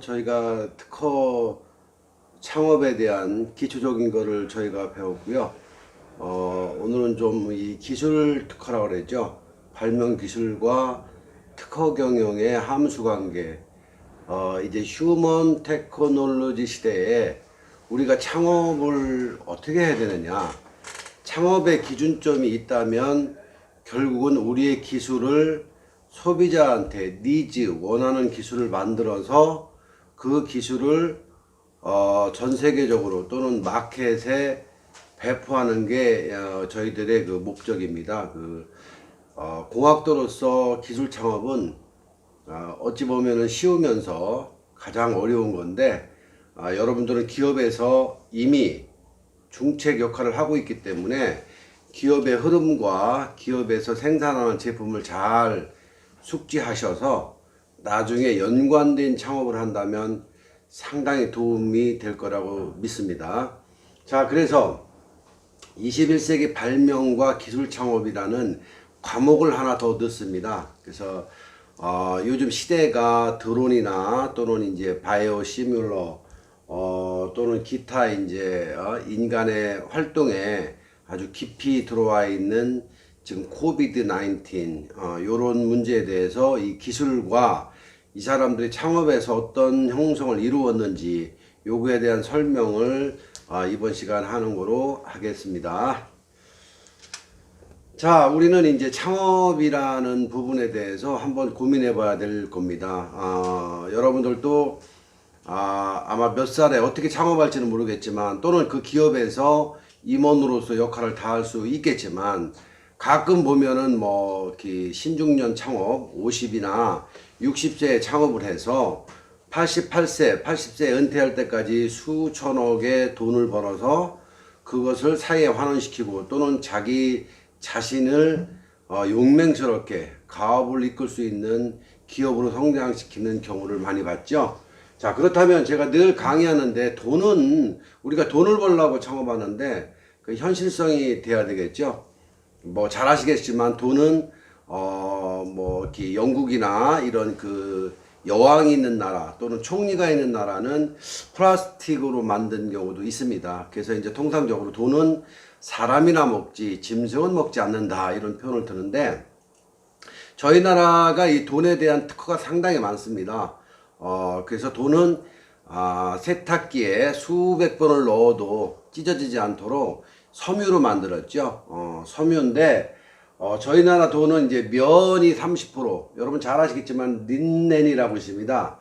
저희가 특허 창업에 대한 기초적인 거를 저희가 배웠고요. 오늘은 좀 이 기술 특허라고 그랬죠. 발명 기술과 특허 경영의 함수 관계. 이제 휴먼 테크놀로지 시대에 우리가 창업을 어떻게 해야 되느냐. 창업의 기준점이 있다면 결국은 우리의 기술을 소비자한테 니즈, 원하는 기술을 만들어서 그 기술을 전 세계적으로 또는 마켓에 배포하는 게 저희들의 그 목적입니다. 공학도로서 기술 창업은 어찌 보면은 쉬우면서 가장 어려운 건데, 여러분들은 기업에서 이미 중책 역할을 하고 있기 때문에 기업의 흐름과 기업에서 생산하는 제품을 잘 숙지하셔서 나중에 연관된 창업을 한다면 상당히 도움이 될 거라고 믿습니다. 자, 그래서 21세기 발명과 기술 창업이라는 과목을 하나 더 넣습니다. 그래서 요즘 시대가 드론이나 또는 이제 바이오 시뮬러 또는 기타 이제 인간의 활동에 아주 깊이 들어와 있는 지금 코비드 19 요런 문제에 대해서 이 기술과 이 사람들이 창업에서 어떤 형성을 이루었는지 요거에 대한 설명을 이번 시간 하는 거로 하겠습니다. 자, 우리는 이제 창업이라는 부분에 대해서 한번 고민해 봐야 될 겁니다. 여러분들도 아마 몇 살에 어떻게 창업할지는 모르겠지만 또는 그 기업에서 임원으로서 역할을 다할 수 있겠지만 가끔 보면은 뭐 신중년 창업 50이나 60세에 창업을 해서 88세, 80세 은퇴할 때까지 수천억의 돈을 벌어서 그것을 사회에 환원시키고 또는 자기 자신을 용맹스럽게 가업을 이끌 수 있는 기업으로 성장시키는 경우를 많이 봤죠. 자, 그렇다면 제가 늘 강의하는데 우리가 돈을 벌려고 창업하는데 그 현실성이 돼야 되겠죠. 뭐 잘 아시겠지만 돈은 영국이나 이런 그 여왕이 있는 나라 또는 총리가 있는 나라는 플라스틱으로 만든 경우도 있습니다. 그래서 이제 통상적으로 돈은 사람이나 먹지 짐승은 먹지 않는다 이런 표현을 드는데 저희 나라가 이 돈에 대한 특허가 상당히 많습니다. 그래서 돈은 세탁기에 수백 번을 넣어도 찢어지지 않도록 섬유로 만들었죠. 섬유인데 저희 나라 돈은 이제 면이 30%, 여러분 잘 아시겠지만 린넨이라고 있습니다.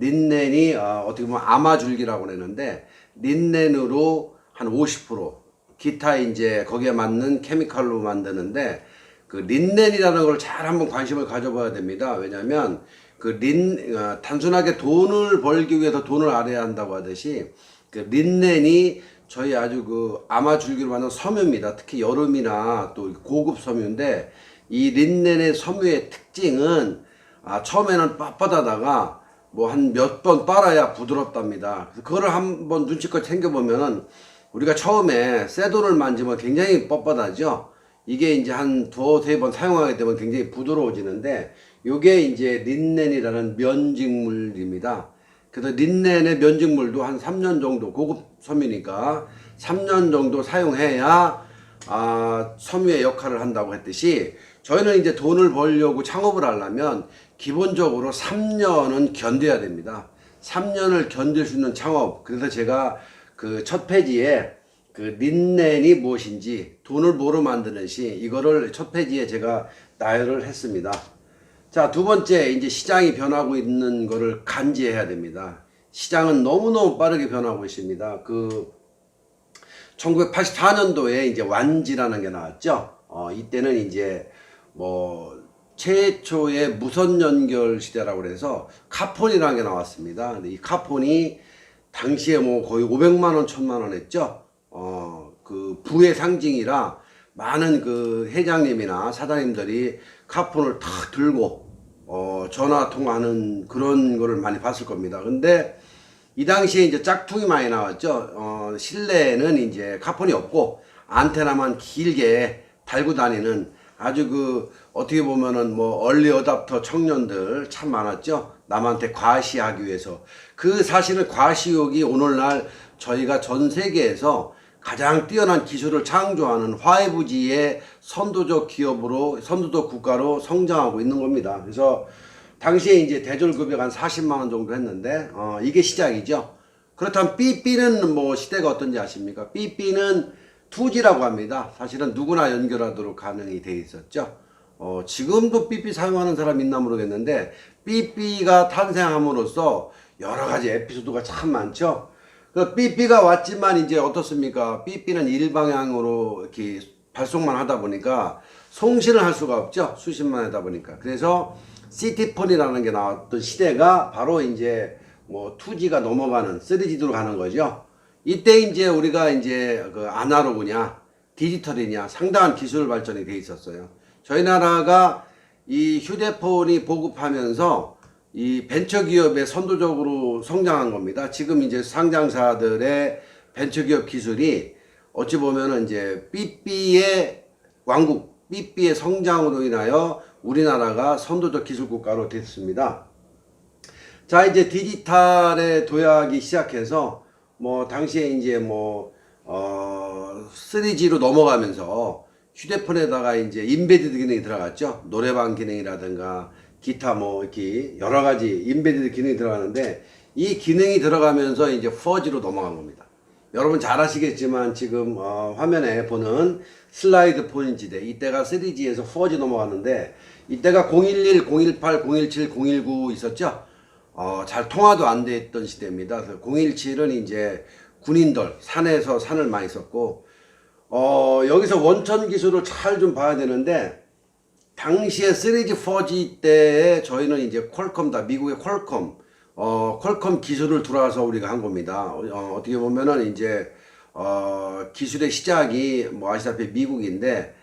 린넨이 어떻게 보면 아마줄기라고 그러는데 린넨으로 한 50%, 기타 이제 거기에 맞는 케미칼로 만드는데 그 린넨이라는 걸 잘 한번 관심을 가져봐야 됩니다. 왜냐하면 단순하게 돈을 벌기 위해서 돈을 알아야 한다고 하듯이 그 린넨이 저희 아주 그 아마줄기로 만든 섬유입니다. 특히 여름이나 또 고급 섬유인데 이 린넨의 섬유의 특징은 처음에는 빳빳하다가 뭐 한 몇 번 빨아야 부드럽답니다. 그래서 그거를 한번 눈치껏 챙겨보면은 우리가 처음에 새 돈을 만지면 굉장히 뻣뻣하죠. 이게 이제 한 두세 번 사용하게 되면 굉장히 부드러워지는데 요게 이제 린넨이라는 면직물입니다. 그래서 린넨의 면직물도 한 3년 정도 고급 섬유니까 3년 정도 사용해야 섬유의 역할을 한다고 했듯이 저희는 이제 돈을 벌려고 창업을 하려면 기본적으로 3년은 견뎌야 됩니다. 3년을 견딜 수 있는 창업. 그래서 제가 그 첫 페이지에 그 린넨이 무엇인지 돈을 뭐로 만드는지 이거를 첫 페이지에 제가 나열을 했습니다. 자, 두 번째, 이제 시장이 변하고 있는 거를 간지해야 됩니다. 시장은 너무너무 빠르게 변하고 있습니다. 1984년도에 이제 완지라는 게 나왔죠. 이때는 이제 최초의 무선 연결 시대라고 그래서 카폰이라는 게 나왔습니다. 근데 이 카폰이 당시에 거의 500만 원, 1000만 원 했죠. 그 부의 상징이라 많은 그 회장님이나 사장님들이 카폰을 탁 들고 전화 통화하는 그런 거를 많이 봤을 겁니다. 근데 이 당시에 이제 짝퉁이 많이 나왔죠. 실내에는 이제 카폰이 없고 안테나만 길게 달고 다니는 아주 어떻게 보면은 뭐 얼리 어답터 청년들 참 많았죠. 남한테 과시하기 위해서. 사실은 과시욕이 오늘날 저희가 전 세계에서 가장 뛰어난 기술을 창조하는 5G의 선도적 기업으로, 선도적 국가로 성장하고 있는 겁니다. 그래서 당시에 이제 대졸급여가 한 40만 원 정도 했는데, 이게 시작이죠. 그렇다면 삐삐는 뭐 시대가 어떤지 아십니까? 삐삐는 2G라고 합니다. 사실은 누구나 연결하도록 가능이 돼 있었죠. 지금도 삐삐 사용하는 사람 있나 모르겠는데, 삐삐가 탄생함으로써 여러 가지 에피소드가 참 많죠. 삐삐가 왔지만 이제 어떻습니까? 삐삐는 일방향으로 이렇게 발송만 하다 보니까 송신을 할 수가 없죠. 수신만 하다 보니까. 그래서 시티폰이라는 게 나왔던 시대가 바로 이제 뭐 2G가 넘어가는 3G로 가는 거죠. 이때 이제 우리가 이제 아날로그냐 디지털이냐 상당한 기술 발전이 돼 있었어요. 저희 나라가 이 휴대폰이 보급하면서 이 벤처기업의 선도적으로 성장한 겁니다. 지금 이제 상장사들의 벤처기업 기술이 어찌 보면은 이제 삐삐의 왕국, 삐삐의 성장으로 인하여 우리나라가 선도적 기술국가로 됐습니다. 자, 이제 디지털에 도약이 시작해서 뭐 당시에 이제 3G로 넘어가면서 휴대폰에다가 이제 인베디드 기능이 들어갔죠. 노래방 기능이라든가 기타 이렇게 여러 가지 인베디드 기능이 들어가는데 이 기능이 들어가면서 이제 4G로 넘어간 겁니다. 여러분 잘 아시겠지만 지금 화면에 보는 슬라이드 폰 시대, 이때가 3G에서 4G 넘어갔는데 이때가 011, 018, 017, 019 있었죠. 잘 통화도 안 됐던 시대입니다. 그래서 017은 이제 군인들 산에서 산을 많이 썼고 여기서 원천 기술을 잘 좀 봐야 되는데 당시에 3G, 4G 때에 저희는 이제 미국의 퀄컴 기술을 들어와서 우리가 한 겁니다. 어떻게 보면은 이제 기술의 시작이 뭐 아시다시피 미국인데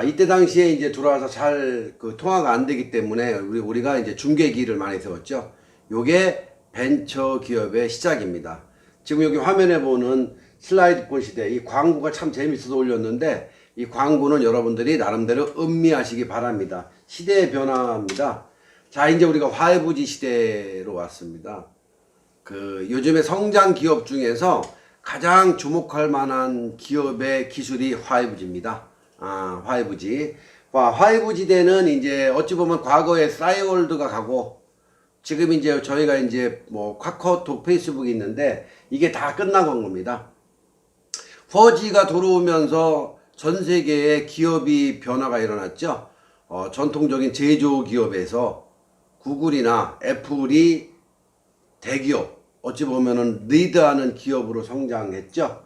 이때 당시에 이제 들어와서 잘 통화가 안 되기 때문에 우리가 이제 중계기를 많이 세웠죠. 요게 벤처 기업의 시작입니다. 지금 여기 화면에 보는 슬라이드 폰 시대, 이 광고가 참 재밌어서 올렸는데 이 광고는 여러분들이 나름대로 음미하시기 바랍니다. 시대의 변화입니다. 자, 이제 우리가 5G 시대로 왔습니다. 요즘에 성장 기업 중에서 가장 주목할 만한 기업의 기술이 5G입니다. 5G. 5G 대는 이제 어찌 보면 과거에 싸이월드가 가고 지금 이제 저희가 이제 카카오톡, 페이스북이 있는데 이게 다 끝나간 겁니다. 4G가 들어오면서 전 세계의 기업이 변화가 일어났죠. 전통적인 제조기업에서 구글이나 애플이 대기업, 어찌 보면은 리드하는 기업으로 성장했죠.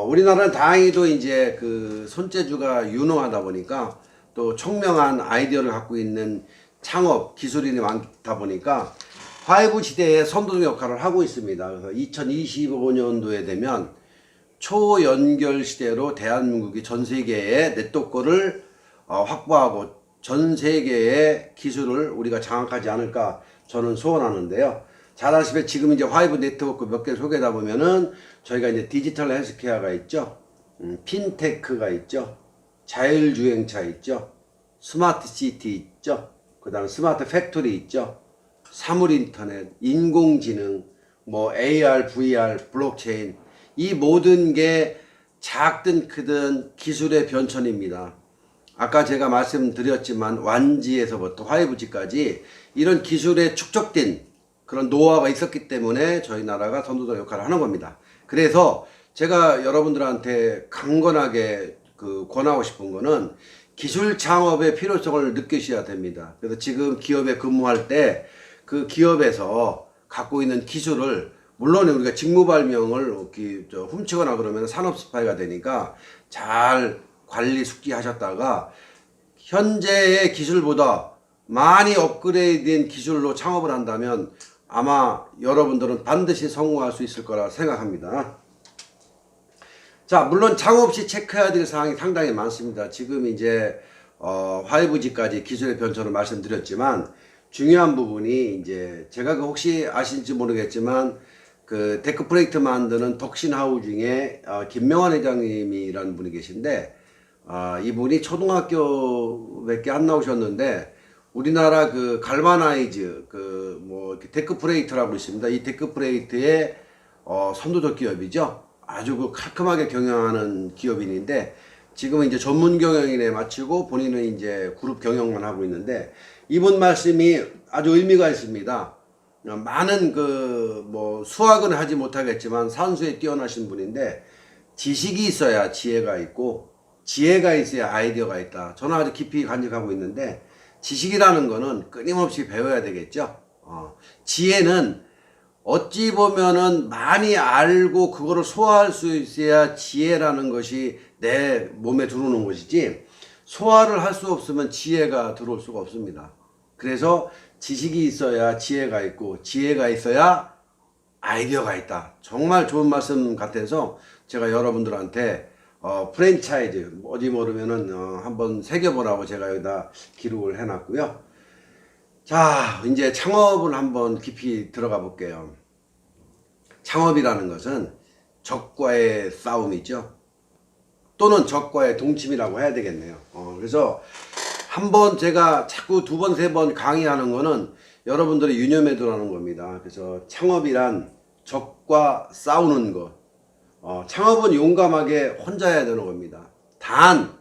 우리나라는 다행히도 이제 손재주가 유능하다 보니까 또 총명한 아이디어를 갖고 있는 창업 기술인이 많다 보니까 5G 시대의 선도적 역할을 하고 있습니다. 그래서 2025년도에 되면 초연결 시대로 대한민국이 전 세계의 네트워크를 확보하고 전 세계의 기술을 우리가 장악하지 않을까 저는 소원하는데요. 잘 아시다시피 지금 이제 5G 네트워크 몇 개 소개하다 보면은 저희가 이제 디지털 헬스케어가 있죠. 핀테크가 있죠. 자율주행차 있죠. 스마트 시티 있죠. 그 다음 스마트 팩토리 있죠. 사물 인터넷, 인공지능, AR, VR, 블록체인, 이 모든 게 작든 크든 기술의 변천입니다. 아까 제가 말씀드렸지만 완지에서부터 5G까지 이런 기술에 축적된 그런 노하우가 있었기 때문에 저희 나라가 선도적 역할을 하는 겁니다. 그래서 제가 여러분들한테 강건하게 권하고 싶은 거는 기술 창업의 필요성을 느끼셔야 됩니다. 그래서 지금 기업에 근무할 때 그 기업에서 갖고 있는 기술을, 물론 우리가 직무발명을 훔치거나 그러면 산업 스파이가 되니까 잘 관리 숙지하셨다가 현재의 기술보다 많이 업그레이드된 기술로 창업을 한다면 아마 여러분들은 반드시 성공할 수 있을 거라 생각합니다. 자, 물론 창업 시 체크해야 될 사항이 상당히 많습니다. 지금 이제 5G까지 기술의 변천을 말씀드렸지만 중요한 부분이 이제 제가 혹시 아실지 모르겠지만 데크 프로젝트 만드는 덕신하우 중에 김명환 회장님이라는 분이 계신데 이분이 초등학교밖에 안 나오셨는데 우리나라 그 갈바나이즈 뭐 데크 프레이트라고 있습니다. 이 데크 프레이트의 선도적 기업이죠. 아주 그 깔끔하게 경영하는 기업인인데 지금은 이제 전문 경영인에 마치고 본인은 이제 그룹 경영만 하고 있는데 이분 말씀이 아주 의미가 있습니다. 많은 뭐 수학은 하지 못하겠지만 산수에 뛰어나신 분인데 지식이 있어야 지혜가 있고 지혜가 있어야 아이디어가 있다. 저는 아주 깊이 간직하고 있는데 지식이라는 거는 끊임없이 배워야 되겠죠. 지혜는 어찌 보면은 많이 알고 그거를 소화할 수 있어야 지혜라는 것이 내 몸에 들어오는 것이지 소화를 할 수 없으면 지혜가 들어올 수가 없습니다. 그래서 지식이 있어야 지혜가 있고 지혜가 있어야 아이디어가 있다. 정말 좋은 말씀 같아서 제가 여러분들한테 프랜차이즈 어디 모르면은 한번 새겨보라고 제가 여기다 기록을 해놨고요. 자, 이제 창업을 한번 깊이 들어가 볼게요. 창업이라는 것은 적과의 싸움이죠. 또는 적과의 동침이라고 해야 되겠네요. 그래서 한번 제가 자꾸 두 번, 세 번 강의하는 거는 여러분들의 유념에 두라는 겁니다. 그래서 창업이란 적과 싸우는 것. 창업은 용감하게 혼자 해야 되는 겁니다. 단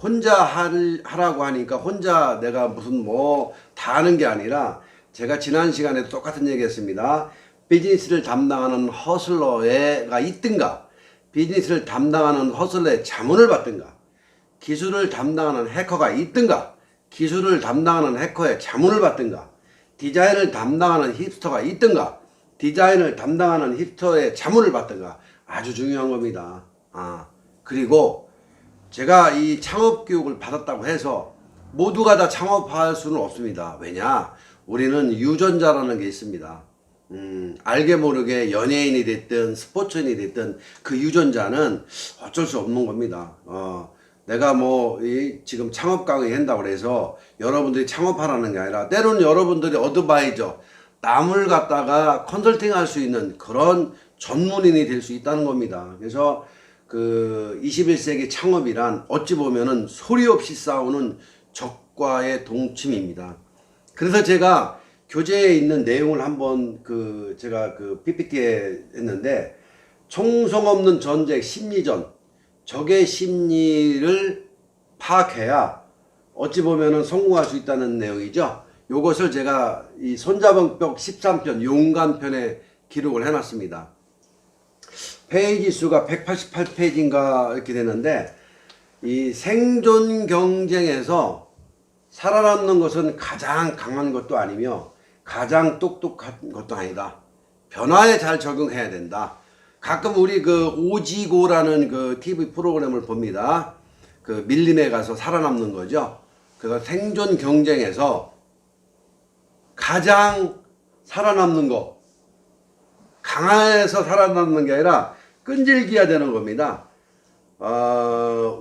혼자 하라고 하니까 혼자 내가 무슨 뭐 다 하는 게 아니라 제가 지난 시간에 똑같은 얘기 했습니다. 비즈니스를 담당하는 허슬러가 있든가 비즈니스를 담당하는 허슬러의 자문을 받든가 기술을 담당하는 해커가 있든가 기술을 담당하는 해커의 자문을 받든가 디자인을 담당하는 힙스터가 있든가 디자인을 담당하는 힙스터의 자문을 받든가 아주 중요한 겁니다. 그리고 제가 이 창업 교육을 받았다고 해서 모두가 다 창업할 수는 없습니다. 왜냐? 우리는 유전자라는 게 있습니다. 알게 모르게 연예인이 됐든 스포츠인이 됐든 그 유전자는 어쩔 수 없는 겁니다. 내가 지금 창업 강의 한다고 해서 여러분들이 창업하라는 게 아니라 때로는 여러분들이 어드바이저 남을 갖다가 컨설팅 할 수 있는 그런 전문인이 될 수 있다는 겁니다. 그래서 21세기 창업이란 어찌 보면은 소리 없이 싸우는 적과의 동침입니다. 그래서 제가 교재에 있는 내용을 한번 제가 PPT에 했는데 총성 없는 전쟁 심리전 적의 심리를 파악해야 어찌 보면은 성공할 수 있다는 내용이죠. 요것을 제가 이 손자병법 13편 용간편에 기록을 해놨습니다. 페이지 수가 188페이지인가 이렇게 되는데 이 생존 경쟁에서 살아남는 것은 가장 강한 것도 아니며 가장 똑똑한 것도 아니다. 변화에 잘 적응해야 된다. 가끔 우리 오지고라는 TV 프로그램을 봅니다. 밀림에 가서 살아남는 거죠. 그래서 생존 경쟁에서 가장 살아남는 거, 강해서 살아남는 게 아니라 끈질겨야 되는 겁니다.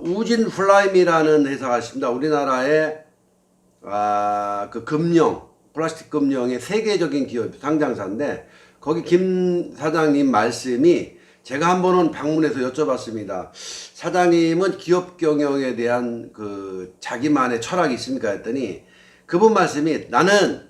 우진 플라임이라는 회사가 있습니다. 우리나라의 플라스틱 금융의 세계적인 기업 상장사인데 거기 김 사장님 말씀이 제가 한 번은 방문해서 여쭤봤습니다. 사장님은 기업 경영에 대한 자기만의 철학이 있습니까? 했더니 그분 말씀이 나는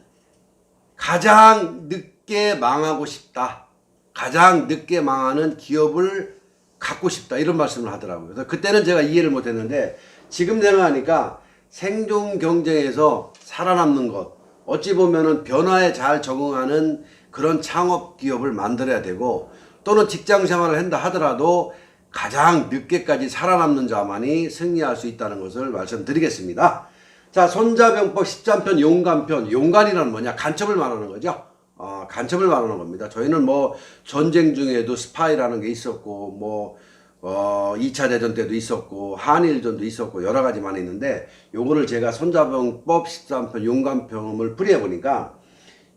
가장 늦게 망하고 싶다. 가장 늦게 망하는 기업을 갖고 싶다. 이런 말씀을 하더라고요. 그래서 그때는 제가 이해를 못했는데 지금 생각하니까 생존 경쟁에서 살아남는 것, 어찌 보면은 변화에 잘 적응하는 그런 창업 기업을 만들어야 되고 또는 직장 생활을 한다 하더라도 가장 늦게까지 살아남는 자만이 승리할 수 있다는 것을 말씀드리겠습니다. 자, 손자병법 13편 용간편. 용간이란 뭐냐? 간첩을 말하는 거죠. 간첩을 말하는 겁니다. 저희는 전쟁 중에도 스파이라는 게 있었고 2차 대전 때도 있었고 한일전도 있었고 여러 가지 많이 있는데 요거를 제가 손자병법 13편 용간편을 풀이해 보니까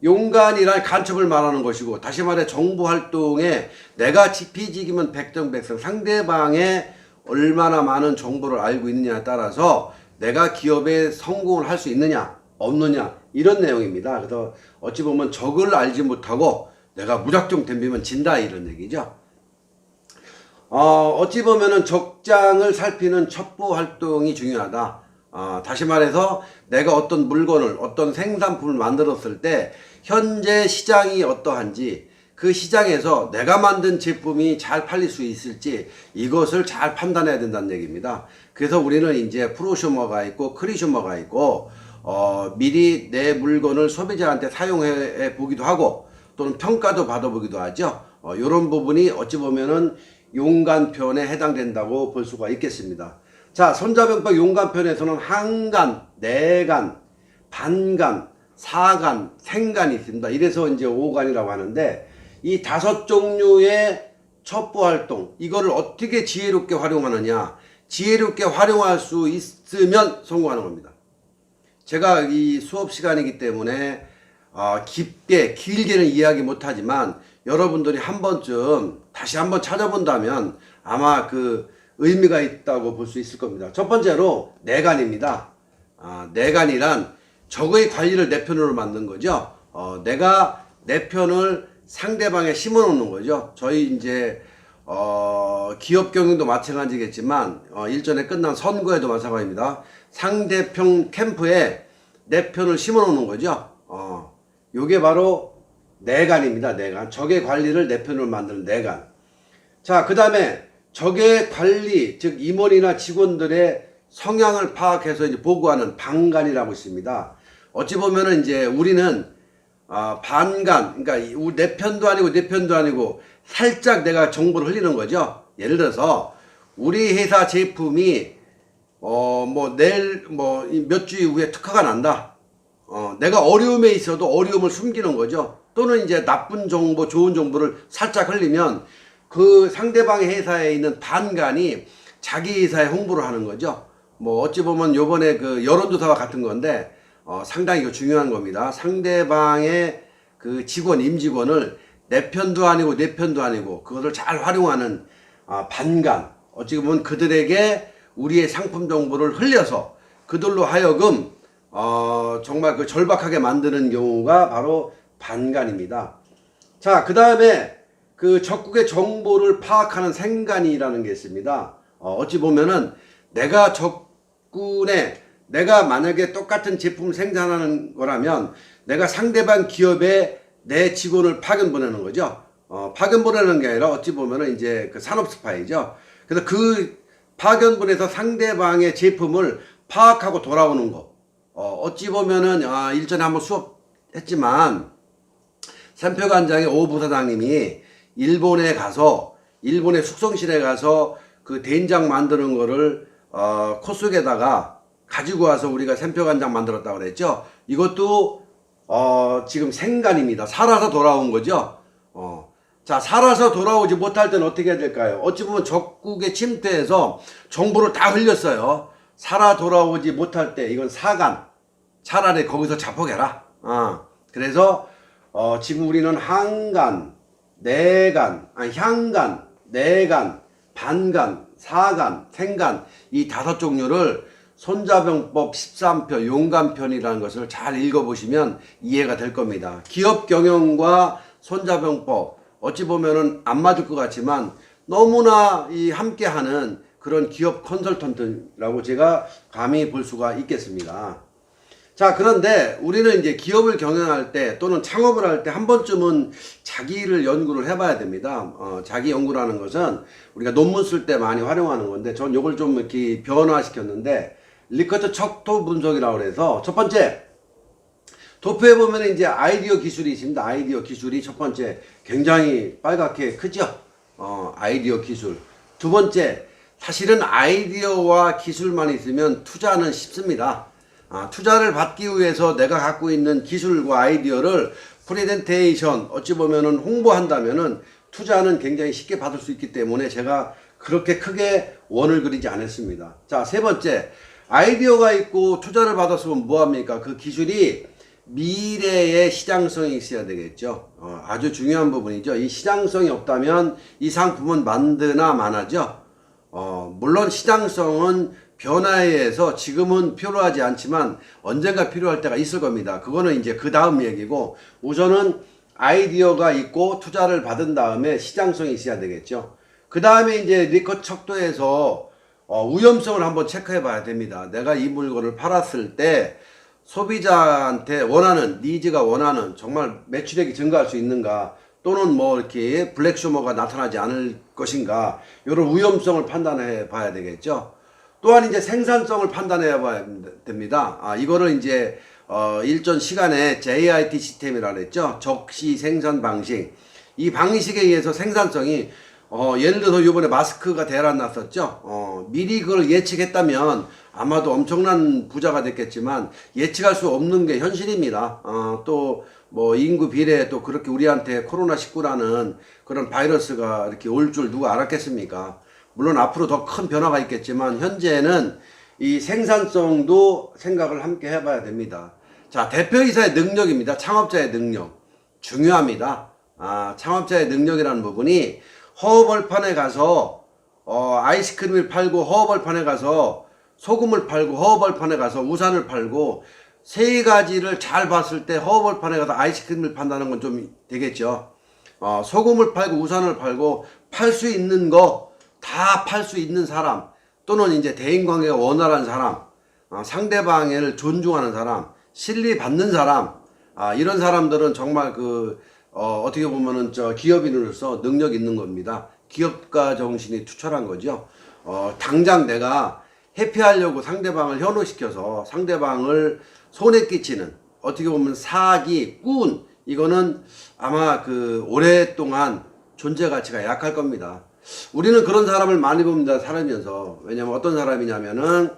용간이란 간첩을 말하는 것이고 다시 말해 정부 활동에 내가 지피지기면 백정백성 상대방의 얼마나 많은 정보를 알고 있느냐에 따라서 내가 기업에 성공을 할 수 있느냐 없느냐 이런 내용입니다. 그래서 어찌 보면 적을 알지 못하고 내가 무작정 덤비면 진다 이런 얘기죠. 어찌 보면은 적장을 살피는 첩보 활동이 중요하다. 다시 말해서 내가 어떤 물건을, 어떤 생산품을 만들었을 때 현재 시장이 어떠한지, 그 시장에서 내가 만든 제품이 잘 팔릴 수 있을지 이것을 잘 판단해야 된다는 얘기입니다. 그래서 우리는 이제 프로슈머가 있고 크리슈머가 있고 미리 내 물건을 소비자한테 사용해 보기도 하고 또는 평가도 받아보기도 하죠. 이런 부분이 어찌 보면은 용간편에 해당된다고 볼 수가 있겠습니다. 자, 손자병법 용간편에서는 항간, 내간, 반간, 사간, 생간이 있습니다. 이래서 이제 오간이라고 하는데, 이 5종류의 첩보 활동, 이거를 어떻게 지혜롭게 활용하느냐, 지혜롭게 활용할 수 있으면 성공하는 겁니다. 제가 이 수업 시간이기 때문에 깊게 길게는 이야기 못하지만 여러분들이 한 번쯤 다시 한번 찾아본다면 아마 그 의미가 있다고 볼 수 있을 겁니다. 첫 번째로 내간입니다. 내간이란 적의 관리를 내 편으로 만든 거죠. 내가 내 편을 상대방에 심어 놓는 거죠. 저희 이제 기업 경영도 마찬가지겠지만 일전에 끝난 선거에도 마찬가지입니다. 상대편 캠프에 내 편을 심어 놓는 거죠. 요게 바로 내간입니다. 내간. 적의 관리를 내 편으로 만드는 내간. 자, 그 다음에 적의 관리, 즉 임원이나 직원들의 성향을 파악해서 이제 보고하는 방간이라고 있습니다. 어찌 보면은 이제 우리는 반간, 그러니까 내 편도 아니고 내 편도 아니고 살짝 내가 정보를 흘리는 거죠. 예를 들어서 우리 회사 제품이 내일 몇 주 이후에 특허가 난다. 내가 어려움에 있어도 어려움을 숨기는 거죠. 또는 이제 나쁜 정보, 좋은 정보를 살짝 흘리면 그 상대방의 회사에 있는 반간이 자기 회사에 홍보를 하는 거죠. 어찌 보면 요번에 그 여론조사와 같은 건데 상당히 이거 중요한 겁니다. 상대방의 그 직원, 임직원을 내 편도 아니고 내 편도 아니고 그것을 잘 활용하는 반간. 어찌 보면 그들에게 우리의 상품 정보를 흘려서 그들로 하여금 정말 그 절박하게 만드는 경우가 바로 반간입니다. 자, 그 다음에 그 적국의 정보를 파악하는 생간이라는 게 있습니다. 어찌 보면은 내가 내가 만약에 똑같은 제품을 생산하는 거라면 내가 상대방 기업에 내 직원을 파견 보내는 거죠. 파견 보내는 게 아니라 어찌 보면은 이제 그 산업 스파이죠. 그래서 그 파견 보내서 상대방의 제품을 파악하고 돌아오는 거. 어찌 보면은 일전에 한번 수업했지만 산표관장의 오 부사장님이 일본에 가서 일본의 숙성실에 가서 그 된장 만드는 거를 코 속에다가 가지고 와서 우리가 산표관장 만들었다고 그랬죠. 이것도 지금 생간입니다. 살아서 돌아온 거죠. 자, 살아서 돌아오지 못할 때는 어떻게 해야 될까요? 어찌 보면 적국에 침투해서 정보를 다 흘렸어요. 살아 돌아오지 못할 때 이건 사간. 차라리 거기서 자폭해라. 그래서 지금 우리는 항간, 내간, 향간, 내간, 반간, 사간, 생간 이 5종류를 손자병법 13편 용간편이라는 것을 잘 읽어보시면 이해가 될 겁니다. 기업 경영과 손자병법 어찌 보면은 안 맞을 것 같지만 너무나 함께하는 그런 기업 컨설턴트라고 제가 감히 볼 수가 있겠습니다. 자, 그런데 우리는 이제 기업을 경영할 때 또는 창업을 할 때 한 번쯤은 자기를 연구를 해봐야 됩니다. 자기 연구라는 것은 우리가 논문 쓸 때 많이 활용하는 건데 전 이걸 좀 이렇게 변화시켰는데 리커트 척도 분석이라고 그래서 첫 번째 도표에 보면 이제 아이디어 기술이 있습니다. 아이디어 기술이 첫 번째 굉장히 빨갛게 크죠. 아이디어 기술. 두 번째 사실은 아이디어와 기술만 있으면 투자는 쉽습니다. 투자를 받기 위해서 내가 갖고 있는 기술과 아이디어를 프레젠테이션 어찌 보면은 홍보한다면은 투자는 굉장히 쉽게 받을 수 있기 때문에 제가 그렇게 크게 원을 그리지 않았습니다. 자, 세 번째 아이디어가 있고 투자를 받았으면 뭐합니까? 그 기술이 미래의 시장성이 있어야 되겠죠. 아주 중요한 부분이죠. 이 시장성이 없다면 이 상품은 만드나 마나죠. 물론 시장성은 변화에 의해서 지금은 필요하지 않지만 언젠가 필요할 때가 있을 겁니다. 그거는 이제 그 다음 얘기고 우선은 아이디어가 있고 투자를 받은 다음에 시장성이 있어야 되겠죠. 그 다음에 이제 리커트 척도에서 위험성을 한번 체크해 봐야 됩니다. 내가 이 물건을 팔았을 때 소비자한테 원하는, 니즈가 원하는 정말 매출액이 증가할 수 있는가, 또는 뭐 이렇게 블랙슈머가 나타나지 않을 것인가, 이런 위험성을 판단해 봐야 되겠죠. 또한 이제 생산성을 판단해 봐야 됩니다. 이거를 이제 일전 시간에 JIT 시스템이라 그랬죠. 적시 생산 방식. 이 방식에 의해서 생산성이 예를 들어서 이번에 마스크가 대란 났었죠. 미리 그걸 예측했다면 아마도 엄청난 부자가 됐겠지만 예측할 수 없는 게 현실입니다. 또 뭐 인구 비례 또 그렇게 우리한테 코로나19라는 그런 바이러스가 이렇게 올 줄 누가 알았겠습니까? 물론 앞으로 더 큰 변화가 있겠지만 현재는 이 생산성도 생각을 함께 해봐야 됩니다. 자, 대표이사의 능력입니다. 창업자의 능력 중요합니다. 창업자의 능력이라는 부분이 허허벌판에 가서 아이스크림을 팔고, 허허벌판에 가서 소금을 팔고, 허허벌판에 가서 우산을 팔고, 세 가지를 잘 봤을 때 허허벌판에 가서 아이스크림을 판다는 건 좀 되겠죠. 소금을 팔고 우산을 팔고 팔 수 있는 거 다 팔 수 있는 사람, 또는 이제 대인관계가 원활한 사람, 상대방을 존중하는 사람, 신뢰 받는 사람, 이런 사람들은 정말 어떻게 보면은 기업인으로서 능력 있는 겁니다. 기업가 정신이 투철한 거죠. 당장 내가 회피하려고 상대방을 현혹시켜서 상대방을 손해 끼치는, 어떻게 보면 사기, 꾼, 이거는 아마 오랫동안 존재 가치가 약할 겁니다. 우리는 그런 사람을 많이 봅니다, 살면서. 왜냐면 어떤 사람이냐면은,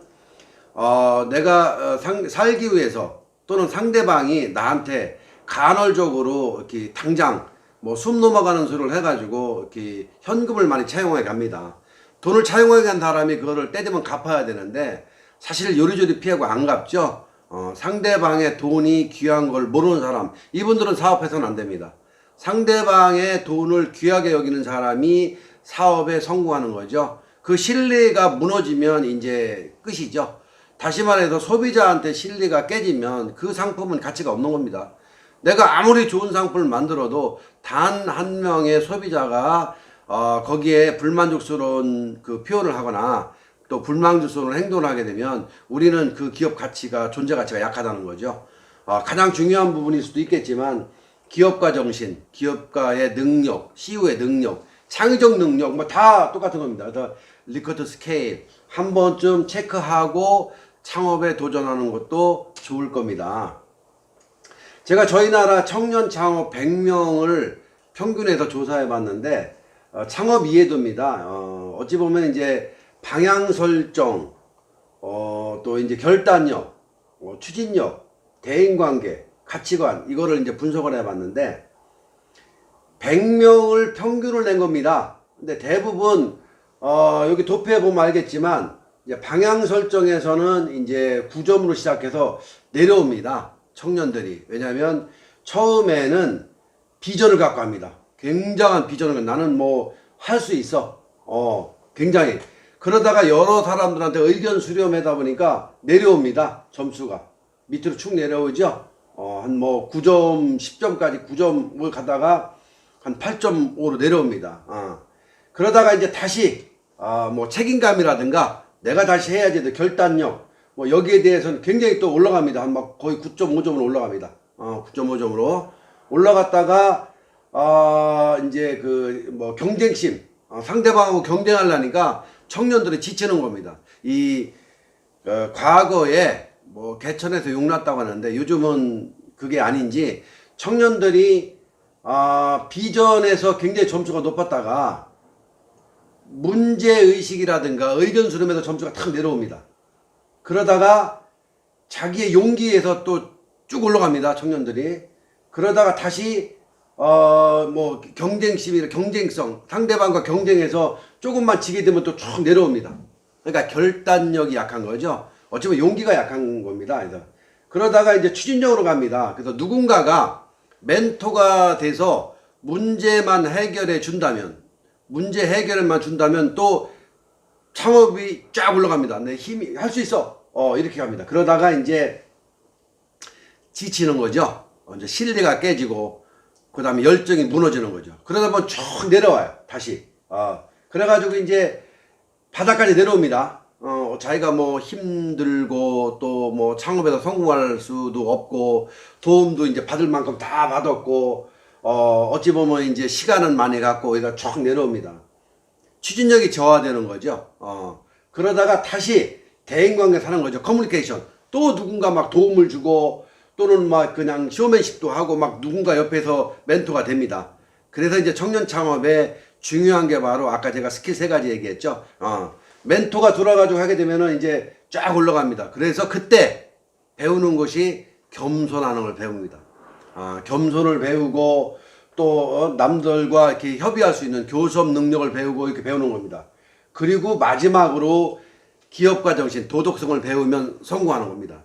내가 살기 위해서, 또는 상대방이 나한테 간헐적으로 이렇게 당장 뭐 숨 넘어가는 소리를 해가지고 이렇게 현금을 많이 차용해 갑니다. 돈을 차용해 간 사람이 그거를 때되면 갚아야 되는데 사실 요리조리 피하고 안 갚죠. 상대방의 돈이 귀한 걸 모르는 사람, 이분들은 사업해서는 안 됩니다. 상대방의 돈을 귀하게 여기는 사람이 사업에 성공하는 거죠. 그 신뢰가 무너지면 이제 끝이죠. 다시 말해서 소비자한테 신뢰가 깨지면 그 상품은 가치가 없는 겁니다. 내가 아무리 좋은 상품을 만들어도 단 한 명의 소비자가 거기에 불만족스러운 표현을 하거나 또 불만족스러운 행동을 하게 되면 우리는 그 기업 가치가, 존재 가치가 약하다는 거죠. 가장 중요한 부분일 수도 있겠지만 기업가 정신, 기업가의 능력, CEO의 능력, 창의적 능력 뭐 다 똑같은 겁니다. 그래서 리커트 스케일 한 번쯤 체크하고 창업에 도전하는 것도 좋을 겁니다. 제가 저희 나라 청년 창업 100명을 평균해서 조사해 봤는데 창업 이해도입니다. 어찌 보면 이제 방향 설정, 또 이제 결단력, 추진력, 대인관계, 가치관, 이거를 이제 분석을 해 봤는데 100명을 평균을 낸 겁니다. 근데 대부분 여기 도표에 보면 알겠지만 이제 방향 설정에서는 이제 9점으로 시작해서 내려옵니다. 청년들이. 왜냐하면 처음에는 비전을 갖고 합니다. 굉장한 비전을, 나는 뭐 할 수 있어. 굉장히. 그러다가 여러 사람들한테 의견 수렴하다 보니까 내려옵니다. 점수가. 밑으로 축 내려오죠. 한 뭐 9점, 10점까지 9점을 가다가 한 8.5로 내려옵니다. 그러다가 이제 다시 뭐 책임감이라든가 내가 다시 해야지 결단력, 뭐 여기에 대해서는 굉장히 또 올라갑니다. 한 막 거의 9.5점으로 올라갑니다. 9.5점으로 올라갔다가 이제 뭐 경쟁심, 상대방하고 경쟁하려니까 청년들이 지치는 겁니다. 과거에 뭐 개천에서 용났다고 하는데 요즘은 그게 아닌지 청년들이 비전에서 굉장히 점수가 높았다가 문제의식이라든가 의견 수렴에서 점수가 탁 내려옵니다. 그러다가 자기의 용기에서 또 쭉 올라갑니다. 청년들이. 그러다가 다시 뭐 경쟁성, 상대방과 경쟁해서 조금만 지게 되면 또 쭉 내려옵니다. 그러니까 결단력이 약한 거죠. 어쩌면 용기가 약한 겁니다. 그러다가 이제 추진력으로 갑니다. 그래서 누군가가 멘토가 돼서 문제만 해결해 준다면, 문제 해결만 준다면 또 창업이 쫙 올라갑니다. 내 힘이 할 수 있어. 이렇게 갑니다. 그러다가 이제 지치는 거죠. 이제 신뢰가 깨지고 그 다음에 열정이 무너지는 거죠. 그러다 보면 쭉 내려와요. 다시. 그래가지고 이제 바닥까지 내려옵니다. 자기가 뭐 힘들고 또 뭐 창업에서 성공할 수도 없고 도움도 이제 받을 만큼 다 받았고 어찌 보면 이제 시간은 많이 갖고 얘가 쭉 내려옵니다. 추진력이 저하되는 거죠. 그러다가 다시 대인관계 사는 거죠. 커뮤니케이션. 또 누군가 막 도움을 주고 또는 막 그냥 쇼맨십도 하고 막 누군가 옆에서 멘토가 됩니다. 그래서 이제 청년 창업에 중요한 게 바로 아까 제가 스킬 3가지 얘기했죠. 멘토가 들어가지고 하게 되면은 이제 쫙 올라갑니다. 그래서 그때 배우는 것이 겸손하는 걸 배웁니다. 겸손을 배우고 또 남들과 이렇게 협의할 수 있는 교섭 능력을 배우고 이렇게 배우는 겁니다. 그리고 마지막으로 기업가 정신, 도덕성을 배우면 성공하는 겁니다.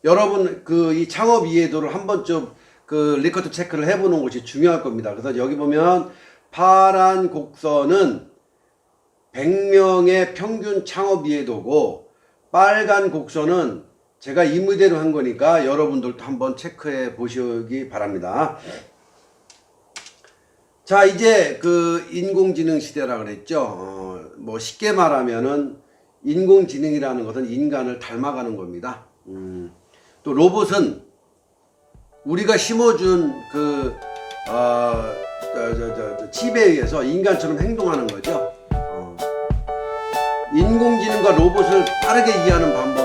여러분 이 창업 이해도를 한 번쯤 리커트 체크를 해보는 것이 중요할 겁니다. 그래서 여기 보면 파란 곡선은 100명의 평균 창업 이해도고 빨간 곡선은 제가 임의대로 한 거니까 여러분들도 한번 체크해 보시기 바랍니다. 자, 이제 인공지능 시대라 그랬죠. 뭐 쉽게 말하면은 인공지능이라는 것은 인간을 닮아가는 겁니다. 또 로봇은 우리가 심어준 칩에 의해서 인간처럼 행동하는 거죠. 인공지능과 로봇을 빠르게 이해하는 방법